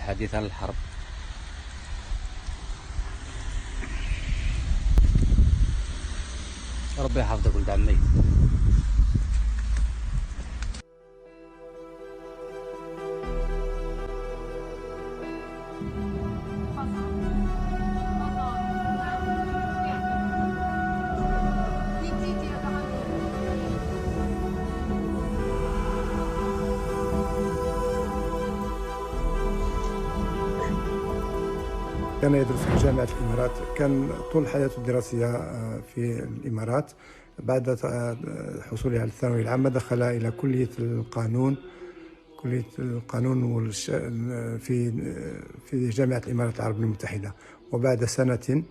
الحديث عن الحرب. ربي يحفظك ولد عمي. كان يدرس في جامعة الإمارات، كان طول حياته الدراسية في الإمارات. بعد حصوله على الثانوية العامة دخل إلى كلية القانون في جامعة الإمارات العربية المتحدة، وبعد سنة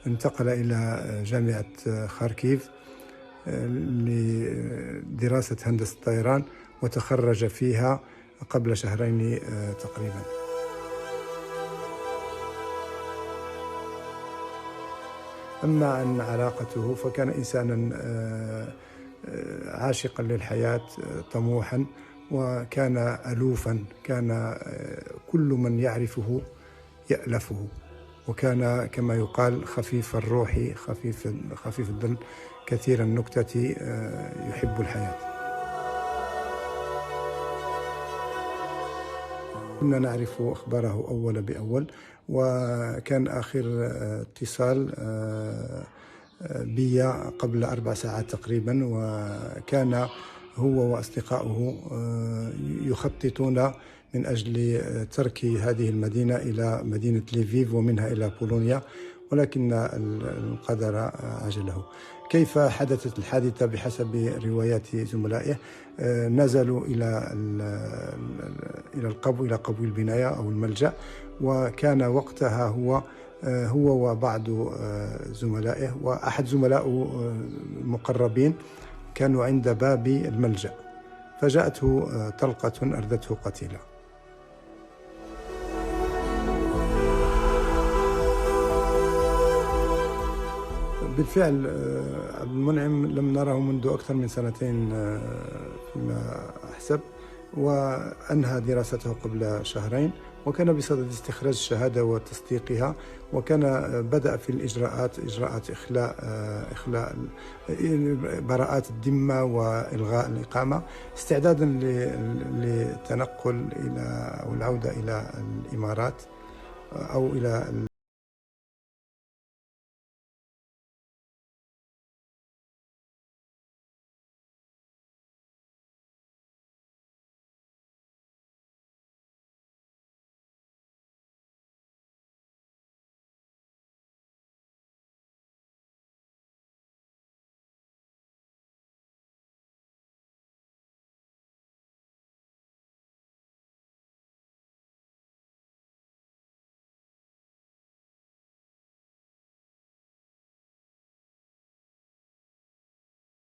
انتقل إلى جامعة خاركيف لدراسة هندسة الطيران، وتخرج فيها قبل شهرين تقريبا. أما عن علاقته فكان إنسانا عاشقا للحياة، طموحا، وكان ألوفا، كان كل من يعرفه يألفه، وكان كما يقال خفيف الروح خفيف الظل كثير النكتة، يحب الحياة. كنا نعرف أخباره أول بأول، وكان آخر اتصال بي قبل 4 ساعات تقريبا، وكان هو وأصدقائه يخططون من أجل ترك هذه المدينة إلى مدينة ليفيف ومنها إلى بولونيا، ولكن القدر عجله. كيف حدثت الحادثة؟ بحسب روايات زملائه نزلوا إلى القبو، إلى قبو البناية أو الملجأ، وكان وقتها هو وبعض زملائه وأحد زملائه المقربين كانوا عند باب الملجأ، فجاءته طلقة أردته قتيلا. بالفعل عبد المنعم لم نره منذ أكثر من 2 سنين فيما أحسب، وأنهى دراسته قبل شهرين، وكان بصدد استخراج الشهادة وتصديقها، وكان بدأ في إجراءات إخلاء براءات الذمة وإلغاء الإقامة، استعدادا للتنقل أو العودة إلى الإمارات أو إلى